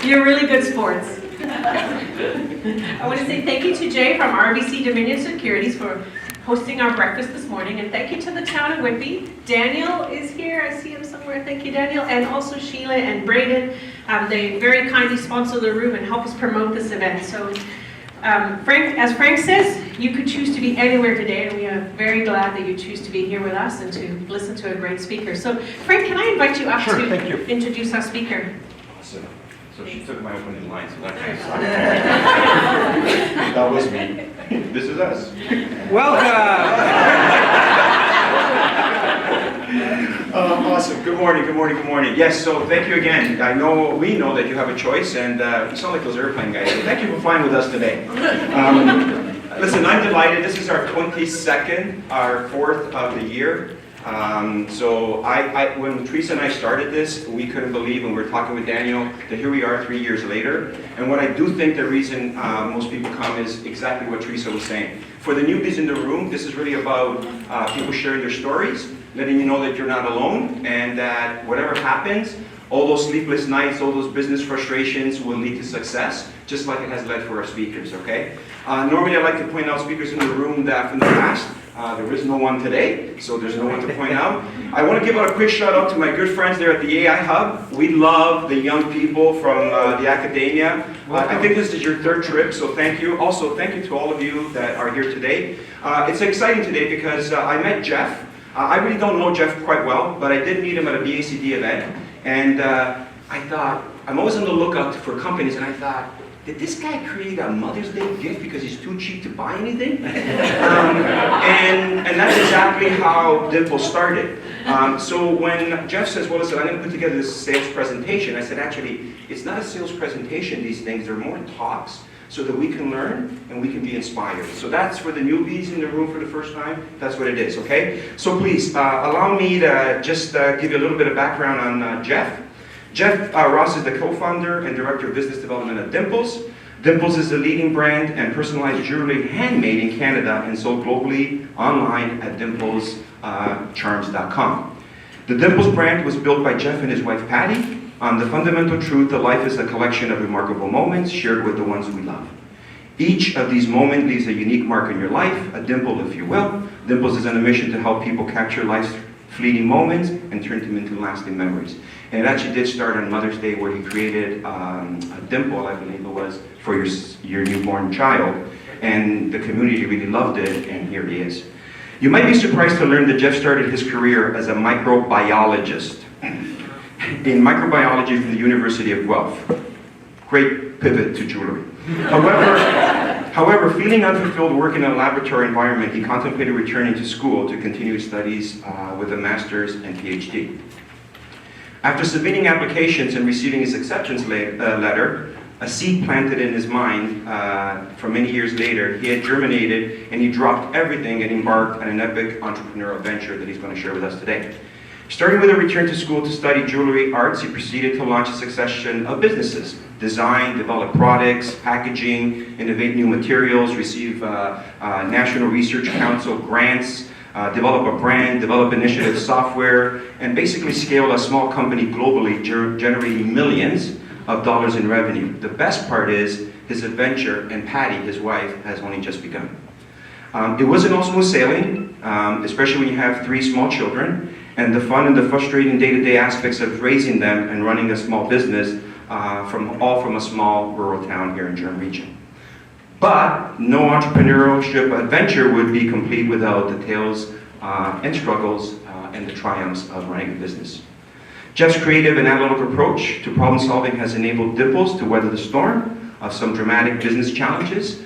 You're really good sports. I want to say thank you to Jay from RBC Dominion Securities for hosting our breakfast this morning, and thank you to the town of Whitby. Daniel is here, I see him somewhere, thank you Daniel, and also Sheila and Braden. They very kindly sponsor the room and help us promote this event. So Frank, as Frank says, you could choose to be anywhere today, and we are very glad that you choose to be here with us and to listen to a great speaker. So Frank, can I invite you up to introduce our speaker? Awesome. So she took my opening line, so that's that was me. This is us. Welcome! Awesome. Good morning, good morning, good morning. Yes, so thank you again. We know that you have a choice, and you sound like those airplane guys, so thank you for flying with us today. Listen, I'm delighted. This is our 22nd, our 4th of the year. So when Teresa and I started this, we couldn't believe when we were talking with Daniel that here we are 3 years later. And what I do think the reason most people come is exactly what Teresa was saying. For the newbies in the room, this is really about people sharing their stories, letting you know that you're not alone, and that whatever happens, all those sleepless nights, all those business frustrations will lead to success, just like it has led for our speakers, okay? Normally I like to point out speakers in the room that from the past. There is no one today, so there's no one to point out. I want to give out a quick shout out to my good friends there at the AI Hub. We love the young people from the academia. I think this is your 3rd trip, so thank you. Also, thank you to all of you that are here today. It's exciting today because I met Jeff. I really don't know Jeff quite well, but I did meet him at a BACD event. And I thought, I'm always on the lookout for companies, and I thought, did this guy create a Mother's Day gift because he's too cheap to buy anything? And that's exactly how Dimples started. So when Jeff says, well, listen, I'm going to put together this sales presentation, I said, actually, it's not a sales presentation, these things, they're more talks, so that we can learn and we can be inspired. So that's for the newbies in the room for the first time. That's what it is, okay? So please, allow me to just give you a little bit of background on Jeff. Jeff Ross is the co-founder and director of business development at Dimples. Dimples is the leading brand and personalized jewelry handmade in Canada and sold globally online at dimplescharms.com. The Dimples brand was built by Jeff and his wife Patty on the fundamental truth that life is a collection of remarkable moments shared with the ones we love. Each of these moments leaves a unique mark in your life, a dimple if you will. Dimples is on a mission to help people capture life's fleeting moments and turn them into lasting memories. And it actually did start on Mother's Day, where he created a dimple, I believe it was, for your newborn child. And the community really loved it, and here he is. You might be surprised to learn that Jeff started his career as a microbiologist in microbiology from the University of Guelph. Great pivot to jewelry. However, feeling unfulfilled working in a laboratory environment, he contemplated returning to school to continue his studies with a master's and PhD. After submitting applications and receiving his acceptance letter, a seed planted in his mind for many years later, he had germinated and he dropped everything and embarked on an epic entrepreneurial venture that he's going to share with us today. Starting with a return to school to study jewelry arts, he proceeded to launch a succession of businesses. Design, develop products, packaging, innovate new materials, receive National Research Council grants, develop a brand, develop initiative software, and basically scale a small company globally, generating millions of dollars in revenue. The best part is his adventure, and Patty, his wife, has only just begun. It wasn't all smooth sailing, especially when you have 3 small children, and the fun and the frustrating day-to-day aspects of raising them and running a small business from a small rural town here in Durham region. But no entrepreneurship adventure would be complete without the tales and struggles and the triumphs of running a business. Jeff's creative and analytical approach to problem solving has enabled Dimples to weather the storm of some dramatic business challenges.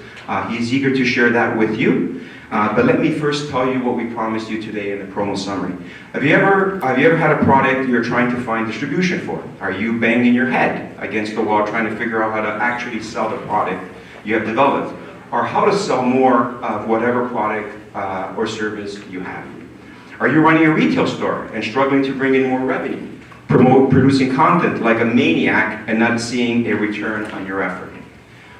He's eager to share that with you. But let me first tell you what we promised you today in the promo summary. Have you ever had a product you're trying to find distribution for? Are you banging your head against the wall trying to figure out how to actually sell the product you have developed? Or how to sell more of whatever product or service you have? Are you running a retail store and struggling to bring in more revenue? Producing content like a maniac and not seeing a return on your effort?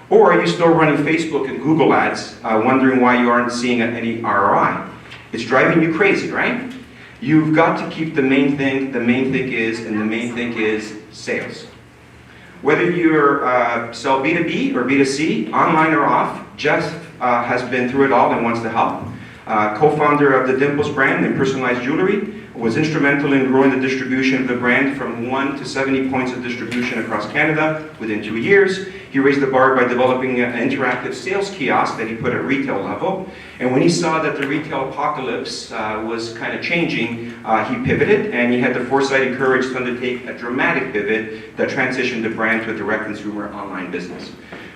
Or are you still running Facebook and Google ads, wondering why you aren't seeing any ROI? It's driving you crazy, right? You've got to keep the main thing is sales. Whether you sell B2B or B2C, online or off, Jeff has been through it all and wants to help. Co-founder of the Dimples brand in personalized jewelry, was instrumental in growing the distribution of the brand from 1 to 70 points of distribution across Canada within 2 years. He raised the bar by developing an interactive sales kiosk that he put at retail level. And when he saw that the retail apocalypse was kind of changing, he pivoted, and he had the foresight and courage to undertake a dramatic pivot that transitioned the brand to a direct consumer online business.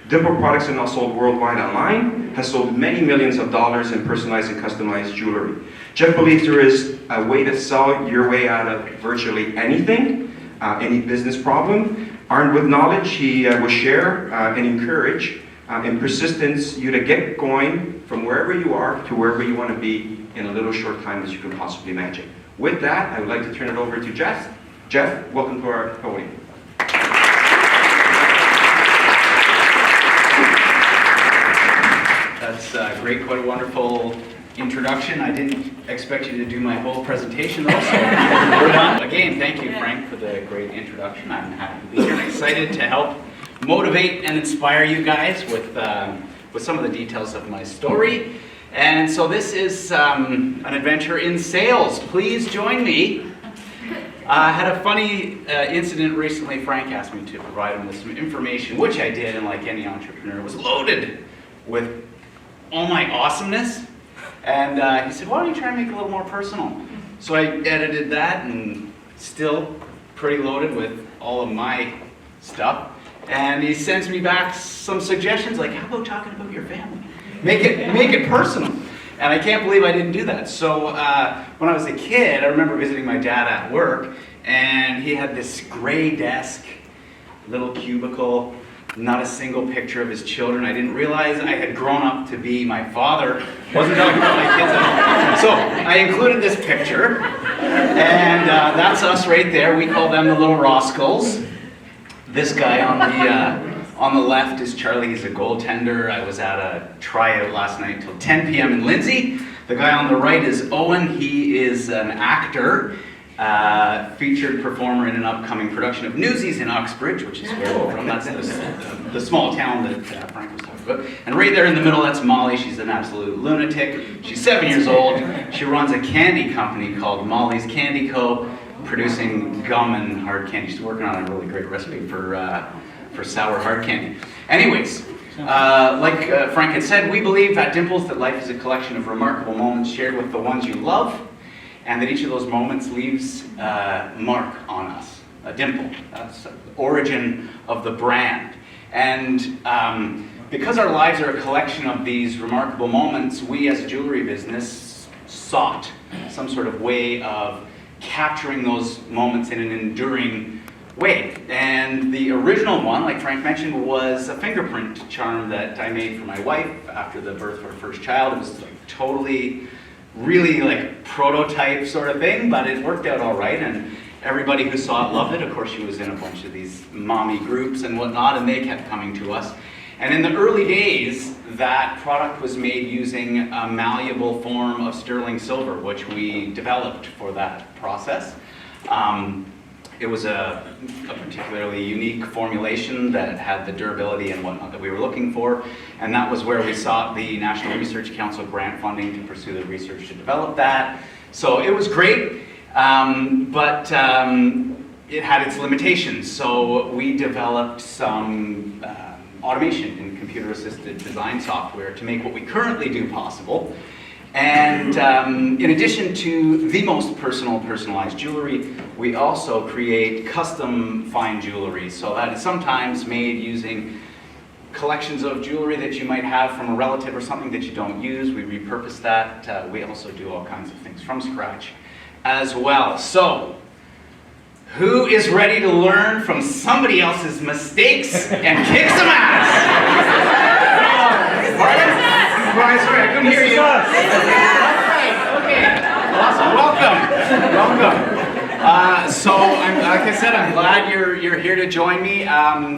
Dimple products are now sold worldwide online, has sold many millions of dollars in personalized and customized jewelry. Jeff believes there is a way to sell your way out of virtually anything, any business problem. Armed with knowledge, he will share and encourage and persistence you to get going from wherever you are to wherever you want to be in a little short time as you can possibly imagine. With that, I would like to turn it over to Jeff. Jeff, welcome to our podium. That's great, quite a wonderful introduction. I didn't expect you to do my whole presentation though, so we're done. Again, thank you, Frank, for the great introduction. I'm happy to be here and excited to help motivate and inspire you guys with some of the details of my story. And so this is an adventure in sales. Please join me. I had a funny incident recently. Frank asked me to provide him with some information, which I did, and like any entrepreneur, was loaded with all my awesomeness. And he said, why don't you try and make it a little more personal? So I edited that, and still pretty loaded with all of my stuff. And he sends me back some suggestions, like, how about talking about your family? Make it personal. And I can't believe I didn't do that. So when I was a kid, I remember visiting my dad at work, and he had this gray desk, little cubicle, not a single picture of his children. I didn't realize I had grown up to be my father. Wasn't talking about my kids at all. So I included this picture, and that's us right there. We call them the little rascals. This guy on the left is Charlie. He's a goaltender. I was at a tryout last night till 10 p.m. in Lindsay. The guy on the right is Owen. He is an actor. Featured performer in an upcoming production of Newsies in Uxbridge, which is where we're from. That's the small town that Frank was talking about. And right there in the middle, that's Molly. She's an absolute lunatic. She's 7 years old. She runs a candy company called Molly's Candy Co., producing gum and hard candy. She's working on a really great recipe for sour hard candy. Anyways, like Frank had said, we believe at Dimples that life is a collection of remarkable moments shared with the ones you love, and that each of those moments leaves a mark on us, a dimple. That's the origin of the brand. And because our lives are a collection of these remarkable moments, we as a jewelry business sought some sort of way of capturing those moments in an enduring way. And the original one, like Frank mentioned, was a fingerprint charm that I made for my wife after the birth of her first child. It was like totally, really like prototype sort of thing, but it worked out all right, and everybody who saw it loved it. Of course, she was in a bunch of these mommy groups and whatnot, and they kept coming to us. And in the early days, that product was made using a malleable form of sterling silver, which we developed for that process. It was a particularly unique formulation that had the durability and whatnot that we were looking for, and that was where we sought the National Research Council grant funding to pursue the research to develop that. So it was great, but it had its limitations. So we developed some automation in computer-assisted design software to make what we currently do possible. And in addition to the most personalized jewelry, we also create custom fine jewelry. So that is sometimes made using collections of jewelry that you might have from a relative or something that you don't use. We repurpose that. We also do all kinds of things from scratch as well. So, who is ready to learn from somebody else's mistakes and kick some ass? Right, sorry, I couldn't hear you. Okay, awesome. Welcome. So, like I said, I'm glad you're here to join me.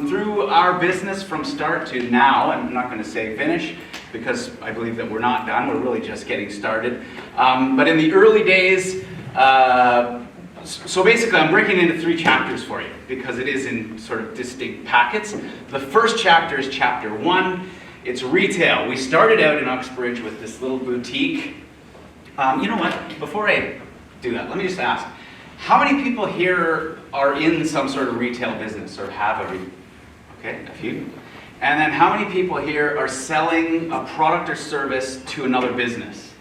Through our business from start to now, I'm not going to say finish, because I believe that we're not done. We're really just getting started. But in the early days, So basically, I'm breaking it into 3 chapters for you because it is in sort of distinct packets. The first chapter is chapter 1. It's retail. We started out in Uxbridge with this little boutique. You know what? Before I do that, let me just ask, how many people here are in some sort of retail business or have a okay, a few. And then how many people here are selling a product or service to another business?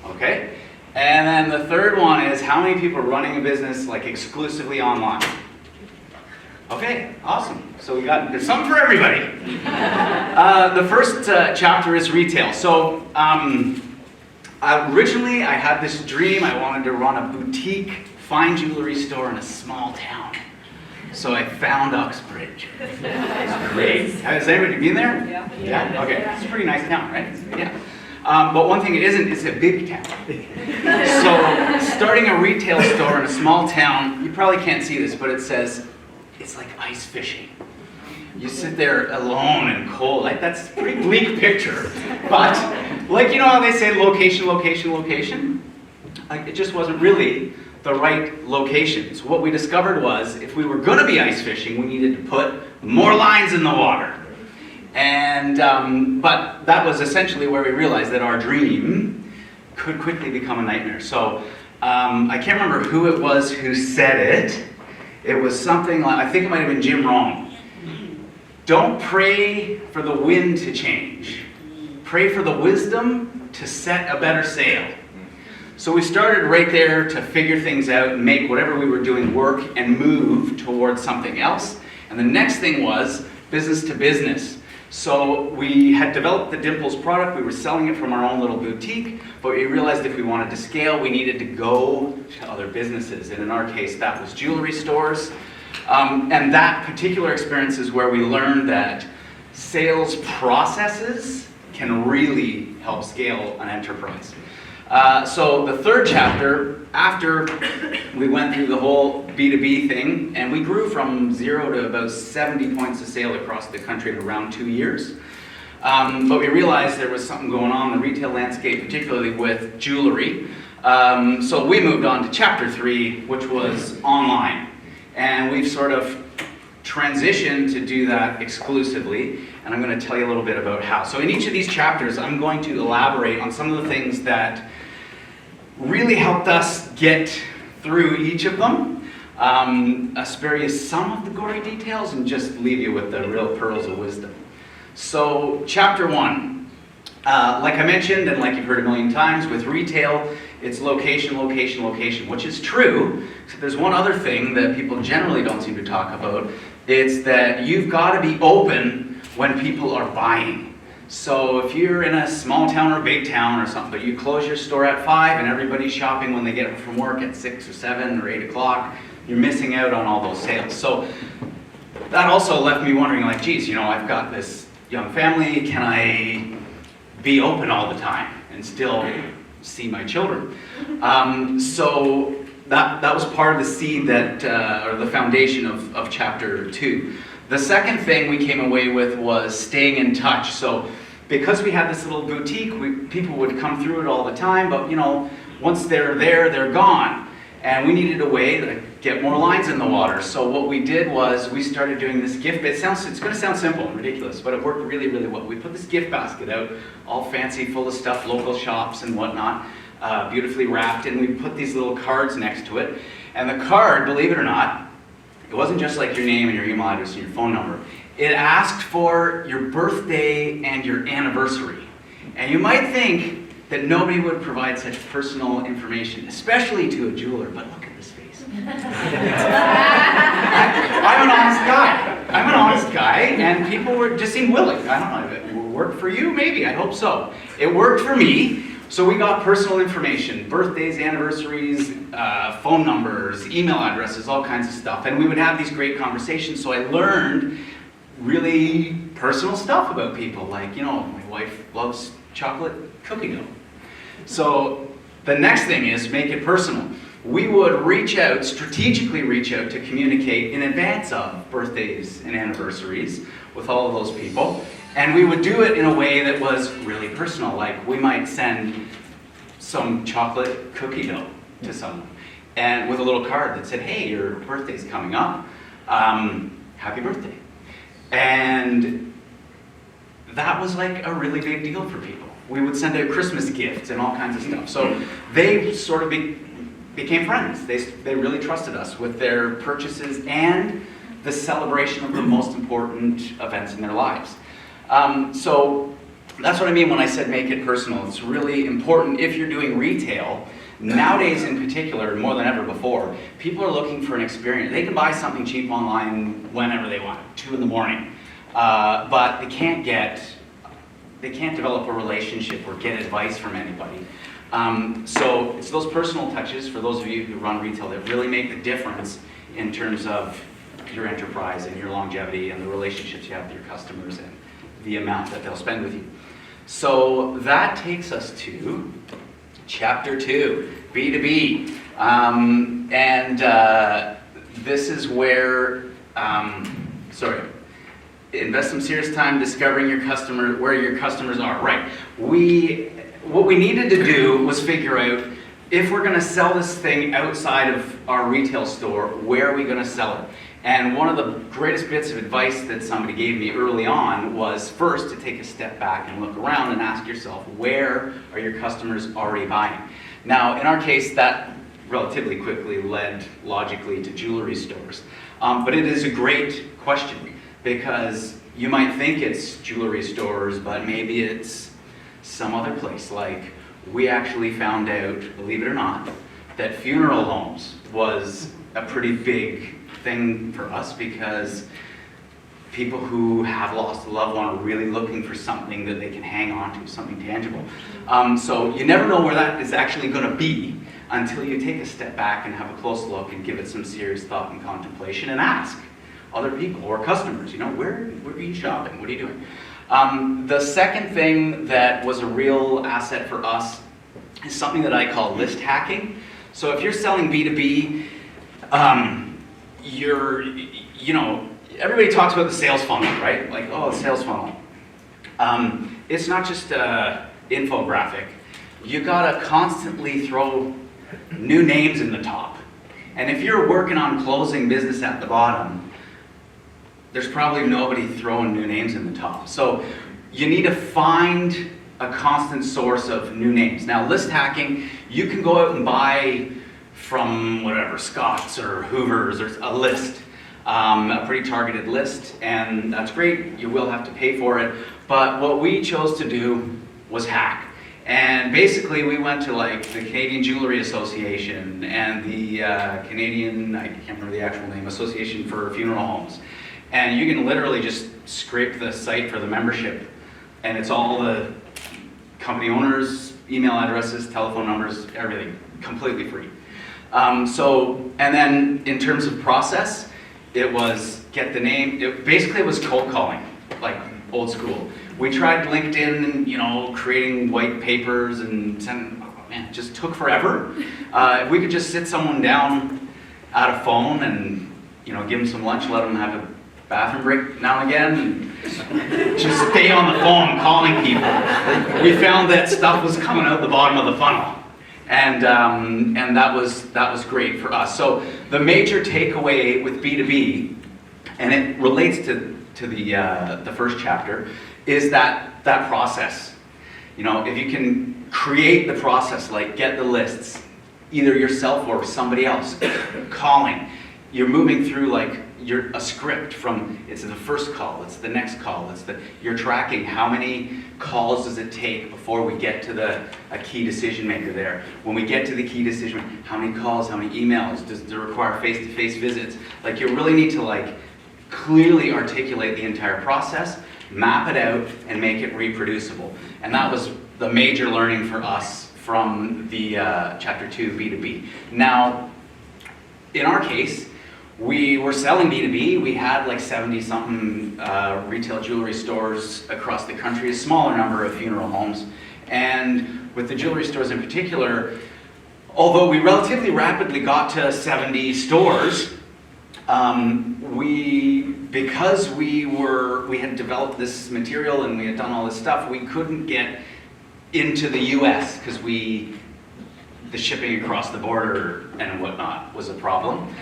Okay. And then the third one is how many people are running a business like exclusively online? Okay, awesome. So there's something for everybody. The first chapter is retail. So originally I had this dream. I wanted to run a boutique fine jewelry store in a small town. So I found Uxbridge. It's great. Has anybody been there? Yeah. Yeah? Okay. It's a pretty nice town, right? Yeah. But one thing it isn't, it's a big town. So starting a retail store in a small town, you probably can't see this, but it says, it's like ice fishing. You sit there alone and cold. Like, that's a pretty bleak picture. But, like, you know how they say location, location, location? Like, it just wasn't really the right location. So what we discovered was, if we were going to be ice fishing, we needed to put more lines in the water. And, but that was essentially where we realized that our dream could quickly become a nightmare. So I can't remember who it was who said it. It was something like, I think it might have been Jim Rohn. Don't pray for the wind to change. Pray for the wisdom to set a better sail. So we started right there to figure things out and make whatever we were doing work and move towards something else. And the next thing was business to business. So we had developed the Dimples product. We were selling it from our own little boutique, but we realized if we wanted to scale, we needed to go to other businesses. And in our case, that was jewelry stores. And that particular experience is where we learned that sales processes can really help scale an enterprise. So the third chapter, after we went through the whole B2B thing, and we grew from 0 to about 70 points of sale across the country in around 2 years. But we realized there was something going on in the retail landscape, particularly with jewelry. So we moved on to chapter 3, which was online. And we've sort of transitioned to do that exclusively, and I'm going to tell you a little bit about how. So in each of these chapters, I'm going to elaborate on some of the things that really helped us get through each of them, spare you some of the gory details, and just leave you with the real pearls of wisdom. So chapter 1, like I mentioned, and like you've heard a million times, with retail, it's location, location, location, which is true. So there's one other thing that people generally don't seem to talk about. It's that you've got to be open when people are buying. So if you're in a small town or a big town or something, but you close your store at 5 and everybody's shopping when they get home from work at 6 or 7 or 8 o'clock, you're missing out on all those sales. So that also left me wondering, like, geez, you know, I've got this young family, can I be open all the time and still see my children? So that was part of the seed that, or the foundation of chapter 2. The second thing we came away with was staying in touch. So because we had this little boutique, people would come through it all the time, but you know, once they're there, they're gone. And we needed a way to get more lines in the water. So what we did was we started doing this gift. It's going to sound simple and ridiculous, but it worked really, really well. We put this gift basket out, all fancy, full of stuff, local shops and whatnot, beautifully wrapped, and we put these little cards next to it. And the card, believe it or not, it wasn't just like your name and your email address and your phone number. It asked for your birthday and your anniversary. And you might think that nobody would provide such personal information, especially to a jeweler, but look at this face. I'm an honest guy. I'm an honest guy, and people just seemed willing. I don't know, if it worked for you? Maybe, I hope so. It worked for me. So we got personal information, birthdays, anniversaries, phone numbers, email addresses, all kinds of stuff. And we would have these great conversations. So I learned really personal stuff about people. Like, you know, my wife loves chocolate cookie dough. So the next thing is make it personal. We would reach out, strategically reach out to communicate in advance of birthdays and anniversaries with all of those people. And we would do it in a way that was really personal. Like we might send some chocolate cookie dough to someone. and with a little card that said, hey, your birthday's coming up, happy birthday. And that was like a really big deal for people. We would send out Christmas gifts and all kinds of stuff. So they sort of became friends. They really trusted us with their purchases and the celebration of the most important events in their lives. So that's what I mean when I said make it personal. It's really important if you're doing retail. Nowadays in particular, more than ever before, people are looking for an experience. They can buy something cheap online whenever they want, 2 in the morning. But they can't develop a relationship or get advice from anybody. So it's those personal touches, for those of you who run retail, that really make the difference in terms of your enterprise and your longevity and the relationships you have with your customers and the amount that they'll spend with you. So that takes us to Chapter 2, B2B. This is where, invest some serious time discovering your customer, where your customers are. Right. What we needed to do was figure out, if we're going to sell this thing outside of our retail store, where are we going to sell it? And one of the greatest bits of advice that somebody gave me early on was first to take a step back and look around and ask yourself, where are your customers already buying? Now, in our case, that relatively quickly led logically to jewelry stores. But it is a great question, because you might think it's jewelry stores, but maybe it's some other place. Like, we actually found out, believe it or not, that funeral homes was a pretty big thing for us, because people who have lost a loved one are really looking for something that they can hang on to, something tangible. So you never know where that is actually going to be until you take a step back and have a close look and give it some serious thought and contemplation, and ask other people or customers, where are you shopping? What are you doing? The second thing that was a real asset for us is something that I call list hacking. So if you're selling B2B, everybody talks about the sales funnel, right? Like, oh, the sales funnel. It's not just an infographic. You gotta constantly throw new names in the top. And if you're working on closing business at the bottom, there's probably nobody throwing new names in the top. So you need to find a constant source of new names. Now, list hacking, you can go out and buy from whatever, Scott's or Hoover's, or a list, a pretty targeted list, and that's great. You will have to pay for it. But what we chose to do was hack. And basically we went to like the Canadian Jewelry Association and the Canadian, I can't remember the actual name, Association for Funeral Homes. And you can literally just scrape the site for the membership, and it's all the company owners, email addresses, telephone numbers, everything, completely free. And then in terms of process, it was get the name, basically it was cold calling, like old school. We tried LinkedIn and, creating white papers and send, it just took forever. If we could just sit someone down at a phone and, give them some lunch, let them have a bathroom break now and again, and just stay on the phone calling people. We found that stuff was coming out the bottom of the funnel. And that was great for us. So the major takeaway with B2B, and it relates to the first chapter, is that process. If you can create the process, like get the lists, either yourself or somebody else, calling, you're moving through like you're a script from, it's the first call, it's the next call, you're tracking how many calls does it take before we get to a key decision maker there. When we get to the key decision, how many calls, how many emails, does it require face-to-face visits? Like, you really need to clearly articulate the entire process, map it out, and make it reproducible. And that was the major learning for us from the Chapter 2 B2B. Now, in our case, we were selling B2B. We had 70-something retail jewelry stores across the country, a smaller number of funeral homes. And with the jewelry stores in particular, although we relatively rapidly got to 70 stores, because we had developed this material and we had done all this stuff, we couldn't get into the US because we the shipping across the border and whatnot was a problem.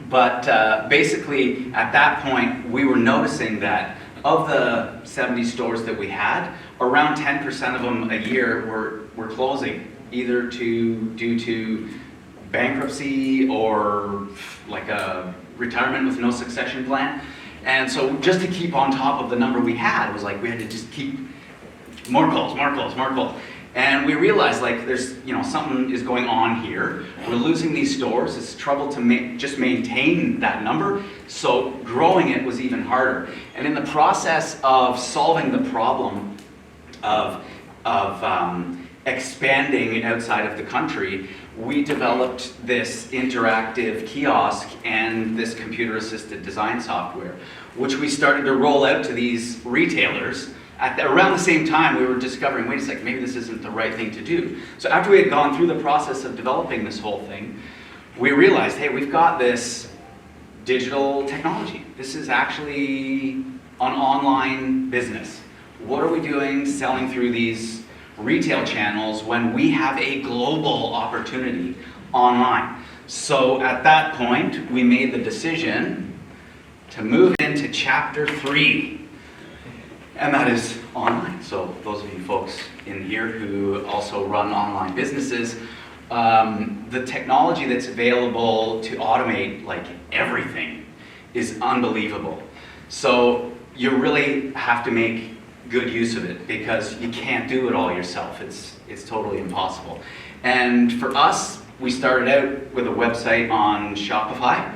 But basically, at that point, we were noticing that of the 70 stores that we had, around 10% of them a year were closing, either due to bankruptcy or like a retirement with no succession plan. And so just to keep on top of the number we had, was like we had to just keep more calls. And we realized like there's, something is going on here. We're losing these stores. It's trouble to just maintain that number. So growing it was even harder. And in the process of solving the problem of expanding outside of the country, we developed this interactive kiosk and this computer-assisted design software, which we started to roll out to these retailers. Around the same time, we were discovering, wait a second, maybe this isn't the right thing to do. So after we had gone through the process of developing this whole thing, we realized, hey, we've got this digital technology. This is actually an online business. What are we doing selling through these retail channels when we have a global opportunity online? So at that point, we made the decision to move into chapter 3. And that is online. So those of you folks in here who also run online businesses, the technology that's available to automate like everything is unbelievable. So you really have to make good use of it because you can't do it all yourself. It's totally impossible. And for us, we started out with a website on Shopify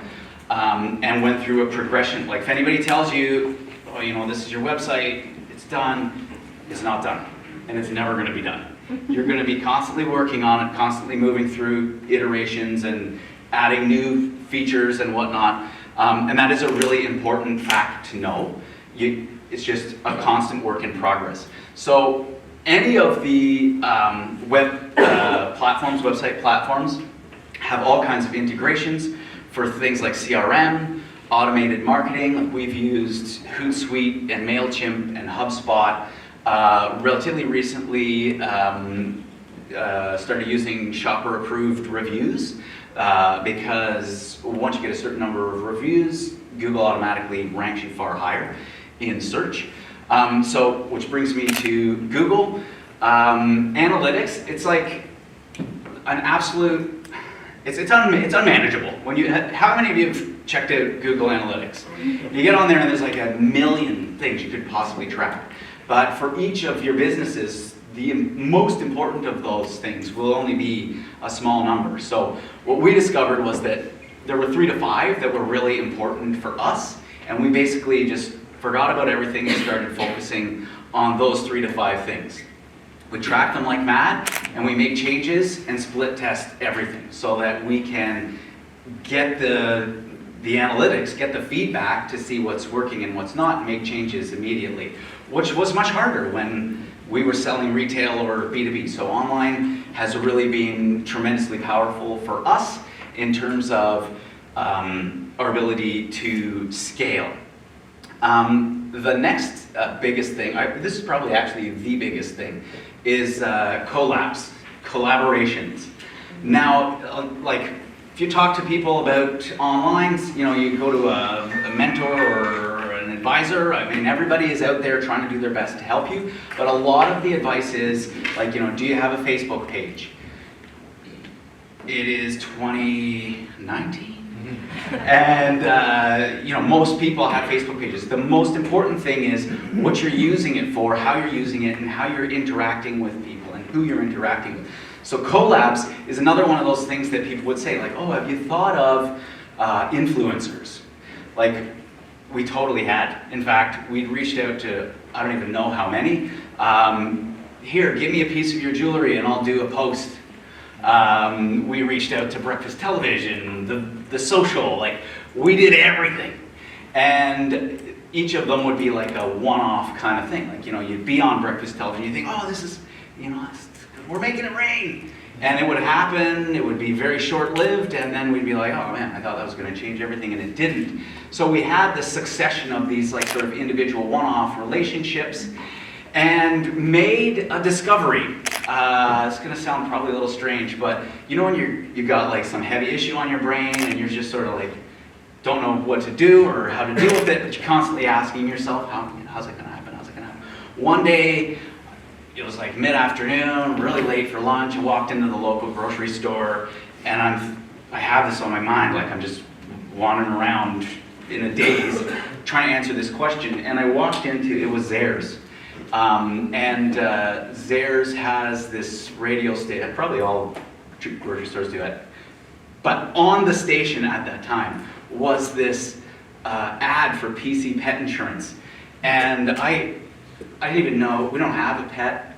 and went through a progression. Like if anybody tells you, oh, this is your website, it's done, it's not done. And it's never going to be done. You're going to be constantly working on it, constantly moving through iterations and adding new features and whatnot. And that is a really important fact to know. It's just a constant work in progress. So any of the website platforms have all kinds of integrations for things like CRM, automated marketing. Like we've used Hootsuite and MailChimp and HubSpot. Relatively recently started using shopper-approved reviews because once you get a certain number of reviews, Google automatically ranks you far higher in search. So, which brings me to Google. Analytics, it's like an absolute, it's unmanageable. How many of you have checked out Google Analytics? You get on there and there's like a million things you could possibly track. But for each of your businesses, the most important of those things will only be a small number. So what we discovered was that there were 3 to 5 that were really important for us, and we basically just forgot about everything and started focusing on those 3 to 5 things. We track them like mad, and we make changes and split test everything so that we can get the analytics, get the feedback to see what's working and what's not, and make changes immediately, which was much harder when we were selling retail or B2B. So online has really been tremendously powerful for us in terms of our ability to scale. The next biggest thing, this is probably actually the biggest thing, is collabs, collaborations. Now, if you talk to people about online, you go to a mentor or an advisor. I mean, everybody is out there trying to do their best to help you, but a lot of the advice is do you have a Facebook page? It is 2019. And most people have Facebook pages. The most important thing is what you're using it for, how you're using it, and how you're interacting with people and who you're interacting with. So collabs is another one of those things that people would say, like, oh, have you thought of influencers? Like, we totally had. In fact, we'd reached out to, I don't even know how many. Here, give me a piece of your jewelry and I'll do a post. We reached out to breakfast television, the social, we did everything. And each of them would be like a one-off kind of thing. You'd be on breakfast television, you think, oh, this is, we're making it rain. And it would happen, it would be very short-lived, and then we'd be like, oh man, I thought that was gonna change everything, and it didn't. So we had this succession of these sort of individual one-off relationships, and made a discovery. It's gonna sound probably a little strange, but you know when you got like some heavy issue on your brain and you're just sort of like, don't know what to do or how to deal with it, but you're constantly asking yourself, how's it gonna happen, how's it gonna happen? One day, it was like mid-afternoon, really late for lunch. I walked into the local grocery store, and I have this on my mind, like I'm just wandering around in a daze, trying to answer this question. And I walked into, it was Zehrs. Zehrs has this radio station, probably all grocery stores do it, but on the station at that time was this ad for PC pet insurance. And I didn't even know, we don't have a pet.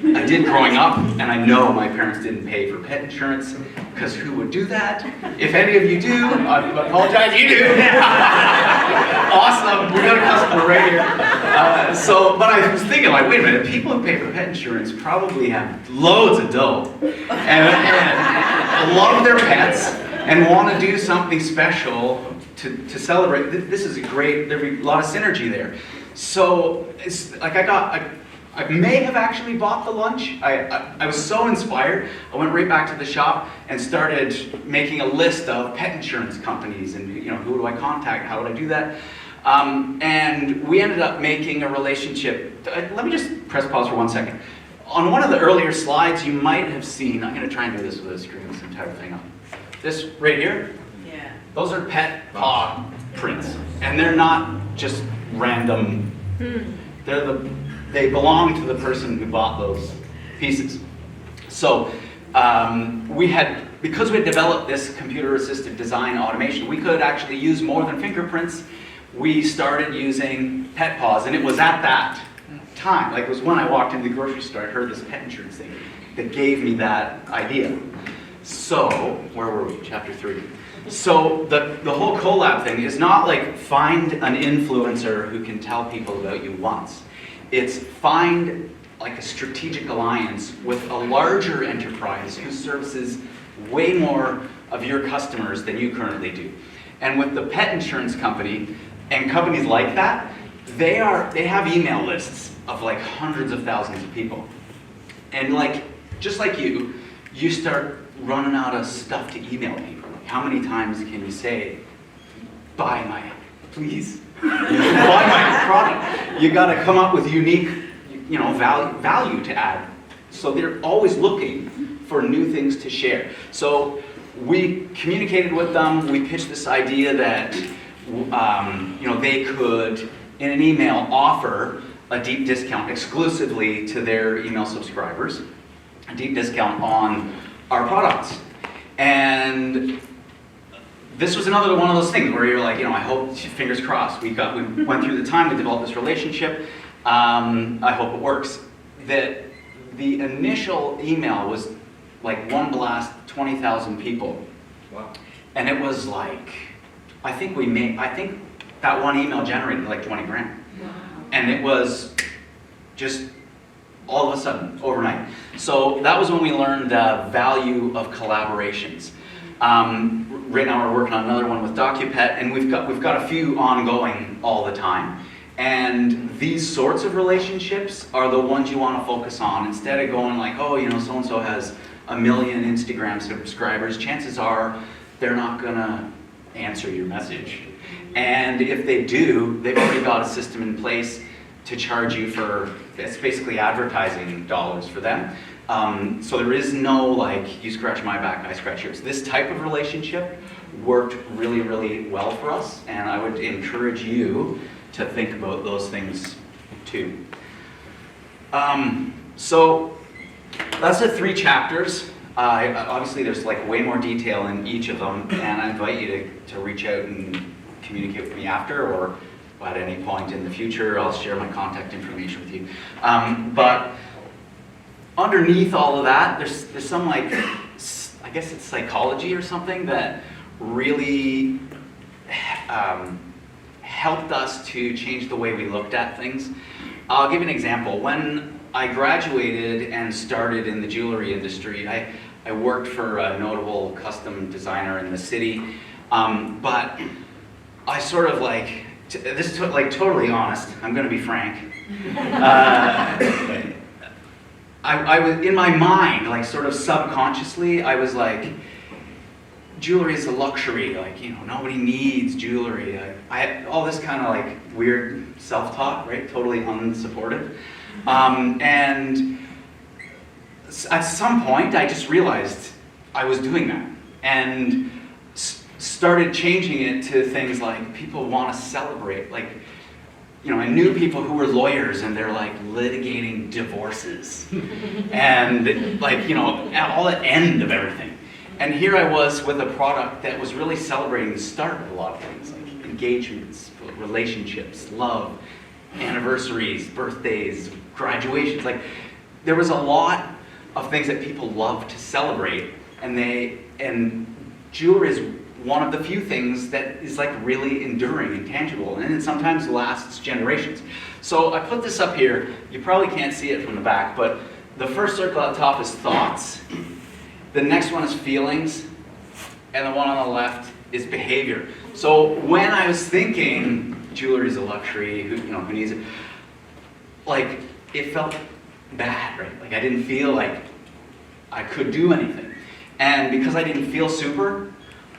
I did growing up, and I know my parents didn't pay for pet insurance, because who would do that? If any of you do, I apologize, you do. Awesome, we got a customer right here. But I was thinking, like, wait a minute, people who pay for pet insurance probably have loads of dough, and love their pets, and want to do something special to celebrate. This is there'd be a lot of synergy there. So, it's like I may have actually bought the lunch. I was so inspired, I went right back to the shop and started making a list of pet insurance companies and who do I contact, how would I do that? And we ended up making a relationship. Let me just press pause for 1 second. On one of the earlier slides you might have seen, I'm going to try and do this with a screen this entire thing up. This right here, Yeah. those are pet paw prints. And they're not just random, they belong to the person who bought those pieces. So because we had developed this computer-assisted design automation, we could actually use more than fingerprints. We started using pet paws, and it was at that time, like it was when I walked into the grocery store, I heard this pet insurance thing that gave me that idea. So, where were we? Chapter 3. So the whole collab thing is not like find an influencer who can tell people about you once. It's find like a strategic alliance with a larger enterprise who services way more of your customers than you currently do. And with the pet insurance company and companies like that, they have email lists of like hundreds of thousands of people. And like, just like you start running out of stuff to email people. Like, how many times can you say, buy my, please? Buy my product. You got to come up with unique, value to add. So they're always looking for new things to share. So we communicated with them. We pitched this idea that they could, in an email, offer a deep discount exclusively to their email subscribers, a deep discount on our products. And this was another one of those things where you're like, I hope, fingers crossed, we went through the time, we developed this relationship, I hope it works. The initial email was like one blast, 20,000 people. Wow. And it was like, I think that one email generated like 20 grand. Wow. And it was just all of a sudden, overnight. So that was when we learned the value of collaborations. Right now we're working on another one with DocuPet, and we've got a few ongoing all the time. And these sorts of relationships are the ones you want to focus on. Instead of going like, oh, so-and-so has 1 million Instagram subscribers, chances are they're not gonna answer your message. And if they do, they've already got a system in place to charge you for, it's basically advertising dollars for them. So there is no like, you scratch my back, I scratch yours. This type of relationship worked really, really well for us, and I would encourage you to think about those things too. So that's the 3 chapters. Obviously there's like way more detail in each of them, and I invite you to reach out and communicate with me after, or at any point in the future. I'll share my contact information with you. But underneath all of that, there's some like, I guess it's psychology or something that really helped us to change the way we looked at things. I'll give you an example. When I graduated and started in the jewelry industry, I worked for a notable custom designer in the city, but I sort of like, this is like totally honest, I'm gonna be frank. I was, in my mind, like sort of subconsciously, I was like, jewelry is a luxury, like, you know, nobody needs jewelry. I had all this kind of like weird self-talk, right? Totally unsupportive. And at some point, I just realized I was doing that and started changing it to things like people want to celebrate. Like, you know, I knew people who were lawyers and they're like litigating divorces and like, you know, all the end of everything. And here I was with a product that was really celebrating the start of a lot of things, like engagements, relationships, love, anniversaries, birthdays, graduations. Like, there was a lot of things that people love to celebrate, and jewelry is one of the few things that is like really enduring and tangible, and it sometimes lasts generations. So I put this up here. You probably can't see it from the back, but the first circle at the top is thoughts. The next one is feelings, and the one on the left is behavior. So when I was thinking jewelry is a luxury, who needs it, like, it felt bad, right? Like, I didn't feel like I could do anything. And because I didn't feel super,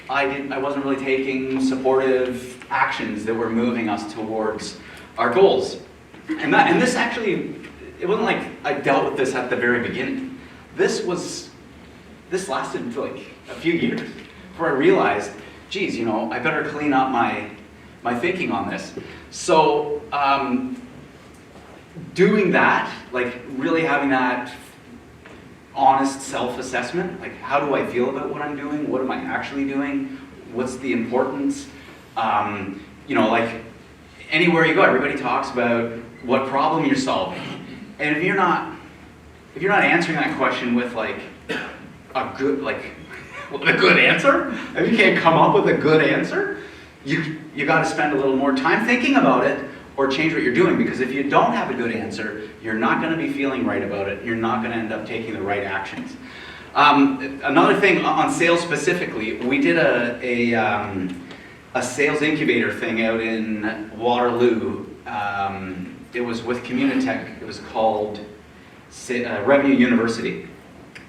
I wasn't really taking supportive actions that were moving us towards our goals. And this actually, it wasn't like I dealt with this at the very beginning. This lasted for like a few years before I realized, geez, I better clean up my thinking on this. So doing that, like really having that honest self-assessment, like how do I feel about what I'm doing? What am I actually doing? What's the importance? Like anywhere you go, everybody talks about what problem you're solving. And if you're not answering that question with like a good answer, if you can't come up with a good answer, you got to spend a little more time thinking about it or change what you're doing, because if you don't have a good answer, you're not going to be feeling right about it. You're not going to end up taking the right actions. Another thing on sales specifically, we did a sales incubator thing out in Waterloo. It was with Communitech. It was called Revenue University.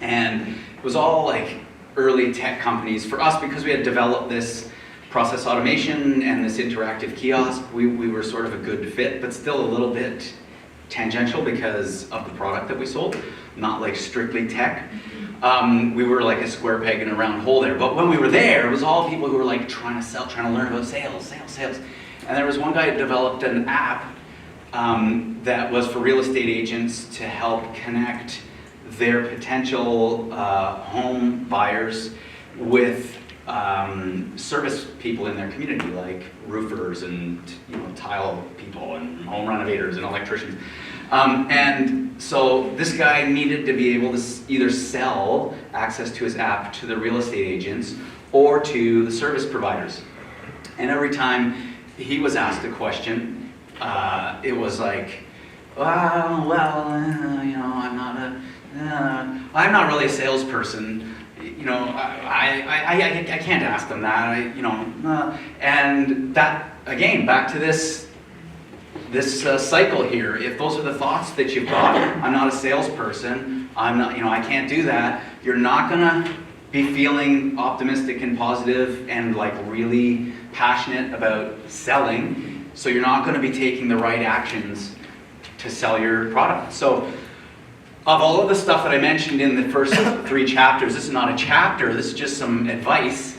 And it was all like early tech companies. For us, because we had developed this process automation and this interactive kiosk, we were sort of a good fit, but still a little bit tangential because of the product that we sold, not like strictly tech. We were like a square peg in a round hole there. But when we were there, it was all people who were like trying to sell, trying to learn about sales. And there was one guy who developed an app that was for real estate agents to help connect their potential home buyers with service people in their community, like roofers and tile people and home renovators and electricians. And so this guy needed to be able to either sell access to his app to the real estate agents or to the service providers. And every time he was asked a question, it was like, I'm not really a salesperson. I can't ask them that. And that, again, back to this cycle here. If those are the thoughts that you've got, I'm not a salesperson, I can't do that, you're not gonna be feeling optimistic and positive and like really passionate about selling, so you're not gonna be taking the right actions to sell your product. So of all of the stuff that I mentioned in the first 3 chapters, this is not a chapter, this is just some advice.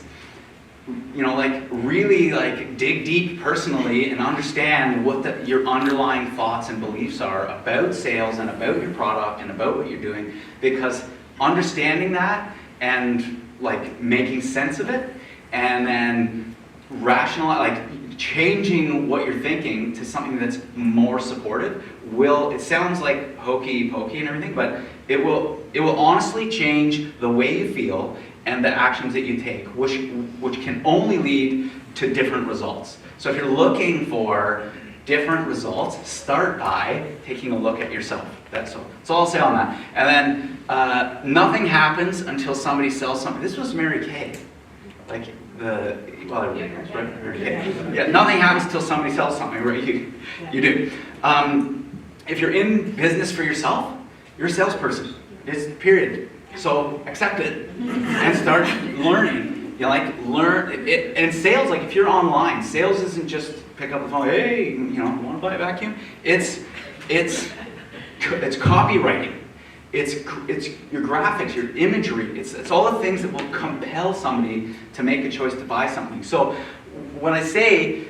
Really dig deep personally and understand what your underlying thoughts and beliefs are about sales and about your product and about what you're doing, because understanding that and making sense of it and then changing what you're thinking to something that's more supportive it sounds like hokey pokey and everything, but it will honestly change the way you feel and the actions that you take, which can only lead to different results. So if you're looking for different results, start by taking a look at yourself. That's all I'll say on that. And then nothing happens until somebody sells something. This was Mary Kay. Right? Mary Kay. Yeah, nothing happens until somebody sells something, right? You do. If you're in business for yourself, You're a salesperson. It's period. So accept it and start learning. You like learn it, and sales. Like if you're online, sales isn't just pick up the phone. Hey, want to buy a vacuum? It's copywriting. It's your graphics, your imagery. It's all the things that will compel somebody to make a choice to buy something. So when I say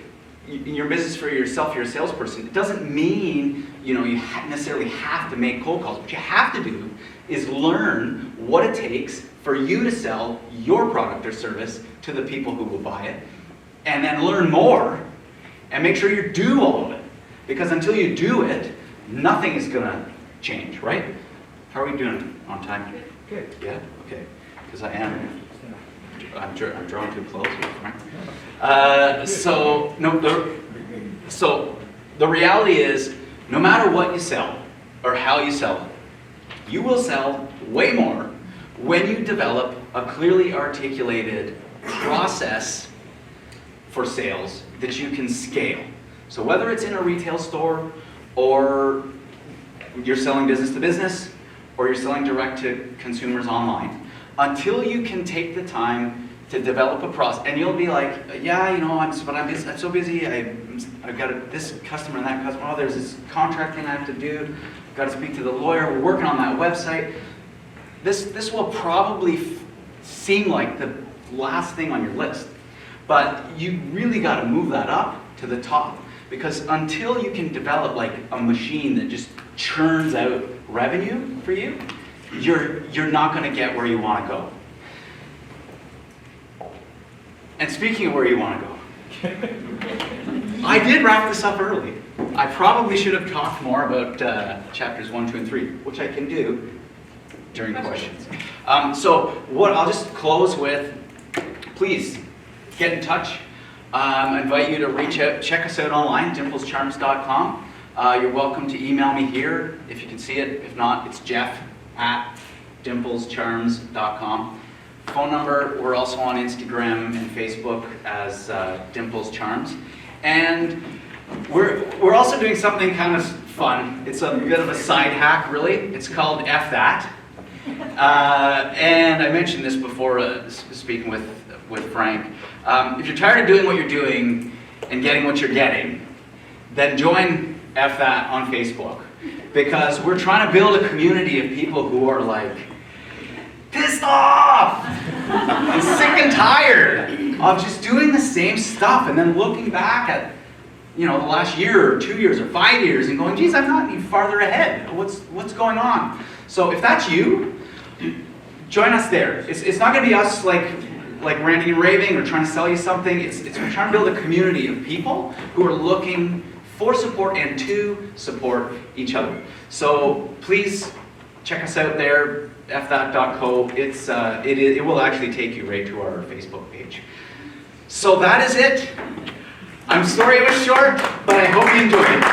in your business for yourself, you're a salesperson, it doesn't mean you necessarily have to make cold calls. What you have to do is learn what it takes for you to sell your product or service to the people who will buy it, and then learn more and make sure you do all of it. Because until you do it, nothing is going to change, right? How are we doing on time? Good. Yeah? Okay. Because I'm drawing too close here, Frank. So the reality is, no matter what you sell or how you sell it, you will sell way more when you develop a clearly articulated process for sales that you can scale. So whether it's in a retail store, or you're selling business to business, or you're selling direct to consumers online, until you can take the time to develop a process, and you'll be like, yeah, I'm so busy, I've got this customer and that customer, oh, there's this contract thing I have to do, I've got to speak to the lawyer, we're working on that website. This will probably seem like the last thing on your list, but you really got to move that up to the top, because until you can develop like a machine that just churns out revenue for you, you're not going to get where you want to go. And speaking of where you want to go, I did wrap this up early. I probably should have talked more about chapters 1, 2, and 3, which I can do during questions. So what I'll just close with, please get in touch. I invite you to reach out, check us out online, dimplescharms.com. You're welcome to email me here if you can see it. If not, it's jeff@dimplescharms.com. Phone number, we're also on Instagram and Facebook as Dimples Charms. And we're also doing something kind of fun. It's a bit of a side hack, really. It's called F That. And I mentioned this before speaking with Frank. If you're tired of doing what you're doing and getting what you're getting, then join F That on Facebook. Because we're trying to build a community of people who are like, pissed off and sick and tired of just doing the same stuff and then looking back at the last year or 2 years or 5 years and going, geez, I'm not any farther ahead. What's going on? So if that's you, join us there. It's not going to be us like ranting and raving or trying to sell you something. We're trying to build a community of people who are looking for support and to support each other. So please check us out there, fthat.co. It will actually take you right to our Facebook page. So that is it. I'm sorry it was short, but I hope you enjoyed it.